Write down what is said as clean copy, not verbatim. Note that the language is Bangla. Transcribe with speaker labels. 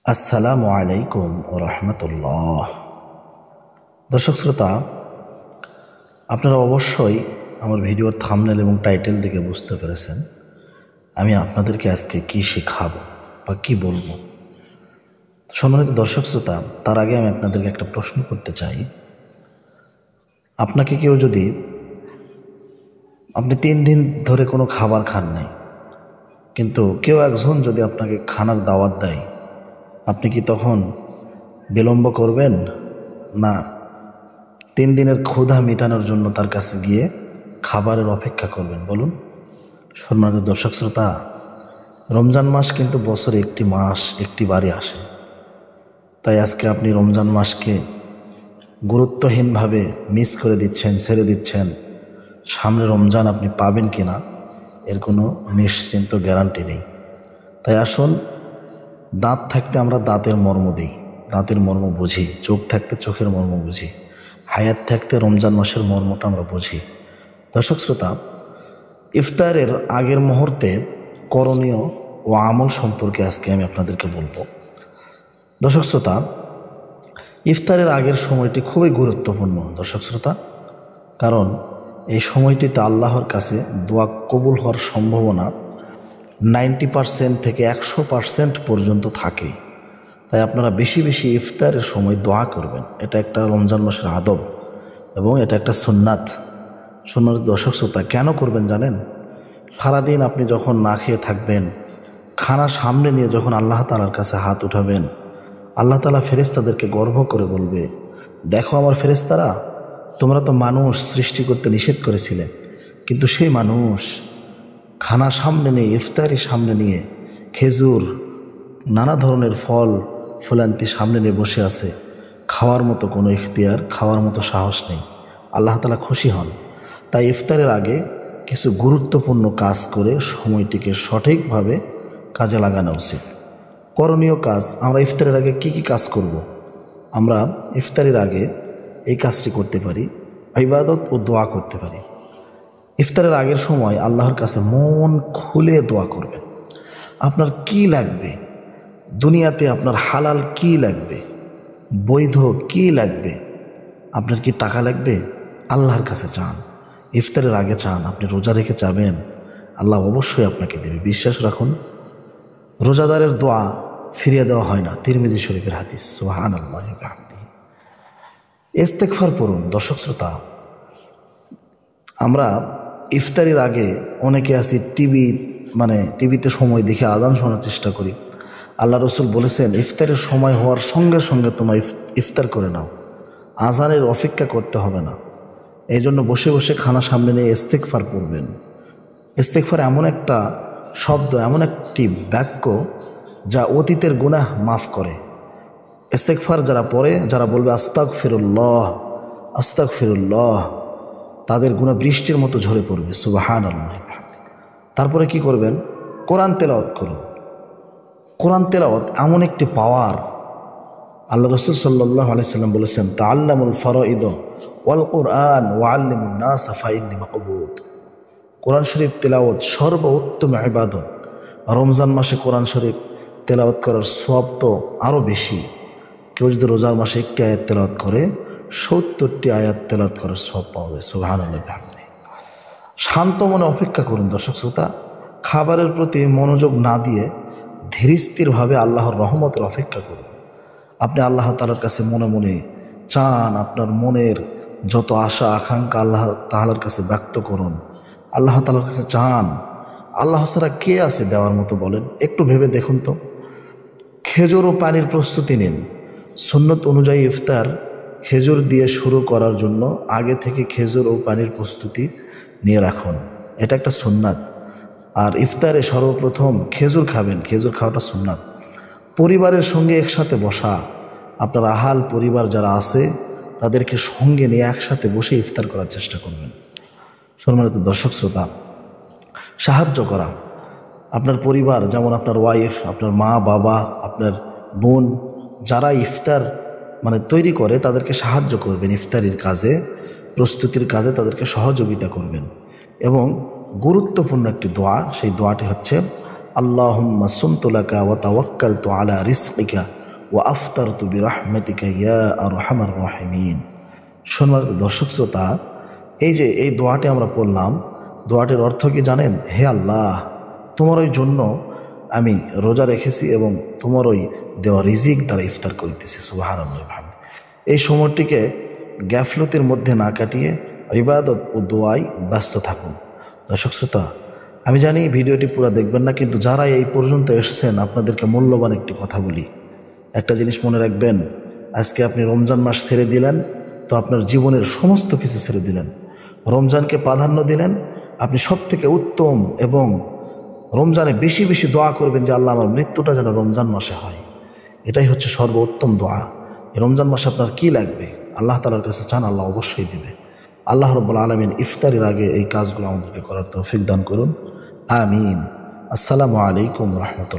Speaker 1: আসসালামু আলাইকুম ওয়া রাহমাতুল্লাহ। দর্শক শ্রোতা, আপনারা অবশ্যই আমার ভিডিওর থাম্বনেল এবং টাইটেল দেখে বুঝতে পেরেছেন আমি আপনাদেরকে আজকে কি শেখাবো বা কি বলবো। সম্মানিত দর্শক শ্রোতা, তার আগে আমি আপনাদেরকে একটা প্রশ্ন করতে চাই। আপনাকে কেউ যদি আপনি 3 দিন ধরে কোনো খাবার খান নাই, কিন্তু কেউ একজন যদি আপনাকে খানার দাওয়াত দেয়, আপনি কি তখন বিলম্ব করবেন, না 3 দিনের ক্ষুধা মেটানোর জন্য তার কাছে গিয়ে খাবারের অপেক্ষা করবেন? বলুন। সম্মানিত দর্শক শ্রোতা, রমজান মাস কিন্তু বছরে একটি মাস, একটি বারে আসে। তাই আজকে আপনি রমজান মাসকে গুরুত্বহীনভাবে মিস করে দিচ্ছেন, ছেড়ে দিচ্ছেন। সামনে রমজান আপনি পাবেন কিনা এর কোনো নিশ্চিন্ত গ্যারান্টি নেই। তাই আসুন, দাঁত থাকতে আমরা দাঁতের মর্ম দিই, দাঁতের মর্ম বুঝি। চোখ থাকতে চোখের মর্ম বুঝি। হায়াত থাকতে রমজান মাসের মর্মটা আমরা বুঝি। দর্শক শ্রোতা, ইফতারের আগের মুহূর্তে করণীয় ও আমল সম্পর্কে আজকে আমি আপনাদেরকে বলবো। দর্শক শ্রোতা, ইফতারের আগের সময়টি খুবই গুরুত্বপূর্ণ দর্শক শ্রোতা, কারণ এই সময়টিতে আল্লাহর কাছে দোয়া কবুল হওয়ার সম্ভাবনা 90% থেকে 100% পর্যন্ত থাকে। তাই আপনারা বেশি বেশি ইফতারের সময় দোয়া করবেন। এটা একটা রমজান মাসের আদব এবং এটা একটা সুন্নাত। সম্মানিত দর্শক শ্রোতা, কেন করবেন জানেন? সারাদিন আপনি যখন না খেয়ে থাকবেন, খানা সামনে নিয়ে যখন আল্লাহ তাআলার কাছে হাত উঠাবেন, আল্লাহ তাআলা ফেরেশতাদেরকে গর্ব করে বলবে, দেখো আমার ফেরেশতারা, তোমরা তো মানুষ সৃষ্টি করতে নিষেধ করেছিলে, কিন্তু সেই মানুষ খানা সামনে নিয়ে, ইফতারি সামনে নিয়ে, খেজুর, নানা ধরনের ফল ফুলান্তি সামনে নিয়ে বসে আছে। খাওয়ার মতো কোনো ইখতিয়ার, খাওয়ার মতো সাহস নেই। আল্লাহ তাআলা খুশি হন। তাই ইফতারের আগে কিছু গুরুত্বপূর্ণ কাজ করে সময়টিকে সঠিকভাবে কাজে লাগানো উচিত। করণীয় কাজ, আমরা ইফতারের আগে কি কি কাজ করব? আমরা ইফতারের আগে এই কাজটি করতে পারি, ইবাদত ও দোয়া করতে পারি। ইফতারের আগের সময় আল্লাহর কাছে মন খুলে দোয়া করবেন। আপনার কি লাগবে দুনিয়াতে, আপনার হালাল কি লাগবে, বৈধ কি লাগবে, আপনার কি টাকা লাগবে, আল্লাহর কাছে চান। ইফতারের আগে চান। আপনি রোজা রেখে চাবেন, আল্লাহ অবশ্যই আপনাকে দেবে, বিশ্বাস রাখুন। রোজাদারের দোয়া ফিরিয়ে দেওয়া হয় না। তিরমিজি শরীফের হাদিস। সুবহানাল্লাহি ওয়া বিহামদিহি। ইস্তেগফার পড়ুন। দর্শক শ্রোতা, আমরা ইফতারির আগে অনেকে আছি টিভিতে সময় দেখে আজান শোনার চেষ্টা করি। আল্লাহ রসুল বলেছেন, ইফতারের সময় হওয়ার সঙ্গে সঙ্গে তোমার ইফতার করে নাও, আজানের অপেক্ষা করতে হবে না। এই জন্য বসে বসে খানা সামনে নিয়ে ইস্তেগফার পড়বেন। ইস্তেগফার এমন একটা শব্দ, এমন একটি বাক্য যা অতীতের গুনাহ মাফ করে। ইস্তেগফার যারা পড়ে, যারা বলবে আস্তাগফিরুল্লাহ আস্তাগফিরুল্লাহ, তাদের গুনাহ বৃষ্টির মতো ঝরে পড়বে। সুবহানাল্লাহ। তারপরে কি করবেন? কোরআন তেলাওয়াত করুন। কোরআন তেলাওয়াত এমন একটি পাওয়ার। আল্লাহ রাসূল সাল্লাল্লাহু আলাইহি সাল্লাম বলেছেন, তাআল্লামুল ফারাইদ ওয়াল কুরআন ওয়া আল্লিমুন নাস ফাইন্নী মাকবুদ। কোরআন শরীফ তেলাওয়াত সর্বোত্তম ইবাদত। রমজান মাসে কোরআন শরীফ তেলাওয়াত করার সওয়াব তো আরও বেশি। কেউ যদি রোজার মাসে একটি আয়াত তেলাওয়াত করে, 70টি আয়াত তেলাওয়াত করার সওয়াব পাবে। সুবহানাল্লাহ বিহামদিহি। শান্ত মনে অপেক্ষা করুন। দর্শক শ্রোতা, খাবারের প্রতি মনোযোগ না দিয়ে ধীরস্থিরভাবে আল্লাহর রহমতের অপেক্ষা করুন। আপনি আল্লাহ তাআলার কাছে মনে মনে চান, আপনার মনের যত আশা আকাঙ্ক্ষা আল্লাহ তাআলার কাছে ব্যক্ত করুন। আল্লাহ তাআলার কাছে চান। আল্লাহ ছাড়া কে আছে দেওয়ার মতো বলেন? একটু ভেবে দেখুন তো। খেজুর ও পানির প্রস্তুতি নিন। সুন্নত অনুযায়ী ইফতার খেজুর দিয়ে শুরু করার জন্য আগে থেকে খেজুর ও পানির প্রস্তুতি নিয়ে রাখুন। এটা একটা সুন্নাত। আর ইফতারে সর্বপ্রথম খেজুর খাবেন। খেজুর খাওয়াটা সুন্নাত। পরিবারের সঙ্গে একসাথে বসা, আপনার আহাল পরিবার যারা আছে তাদেরকে সঙ্গে নিয়ে একসাথে বসে ইফতার করার চেষ্টা করবেন। সম্মানিত দর্শক শ্রোতা, সাহায্য করা। আপনার পরিবার, যেমন আপনার ওয়াইফ, আপনার মা বাবা, আপনার বোন, যারা ইফতার তৈরি করে, তাদেরকে সাহায্য করবেন। ইফতারির কাজে, প্রস্তুতির কাজে তাদেরকে সহযোগিতা করবেন। এবং গুরুত্বপূর্ণ একটি দোয়া, সেই দোয়াটি হচ্ছে আল্লাহুম্মা সুমতু লাকা ওয়া তাওয়াক্কালতু আলা রিজকিকা ওয়া আফতারতু বিরহমাতিকা ইয়া আরহামার রাহিমিন। সম্মানিত দর্শক শ্রোতা, এই দোয়াটি আমরা পড়লাম, দোয়াটির অর্থ কি জানেন? হে আল্লাহ, তোমার ওই জন্য আমি রোজা রেখেছি এবং তোমার ওই দেওয়া রিজিক দ্বারা ইফতার করিতেছি। সুবহানাল্লাহ। এই সময়টিকে গাফলতির মধ্যে না কাটিয়ে ইবাদত ও দোয়ায় ব্যস্ত থাকুন। দর্শক শ্রোতা, আমি জানি ভিডিওটি পুরো দেখবেন না, কিন্তু যারা এই পর্যন্ত এসছেন আপনাদেরকে মূল্যবান একটি কথা বলি। একটা জিনিস মনে রাখবেন, আজকে আপনি রমজান মাস ছেড়ে দিলেন তো আপনার জীবনের সমস্ত কিছু ছেড়ে দিলেন। রমজানকে প্রাধান্য দিলেন, আপনি সবথেকে উত্তম এবং রমজানে বেশি বেশি দোয়া করবেন যে আল্লাহ আমার মৃত্যুটা যেন রমজান মাসে হয়। এটাই হচ্ছে সর্বোত্তম দোয়া। এই রমজান মাসে আপনার কি লাগবে আল্লাহ তাআলার কাছে চান, আল্লাহ অবশ্যই দিবে। আল্লাহ রাব্বুল আলামিন ইফতারের আগে এই কাজগুলো আমাদেরকে করার তৌফিক দান করুন। আমিন। আসসালামু আলাইকুম রাহমাতুল্লাহ।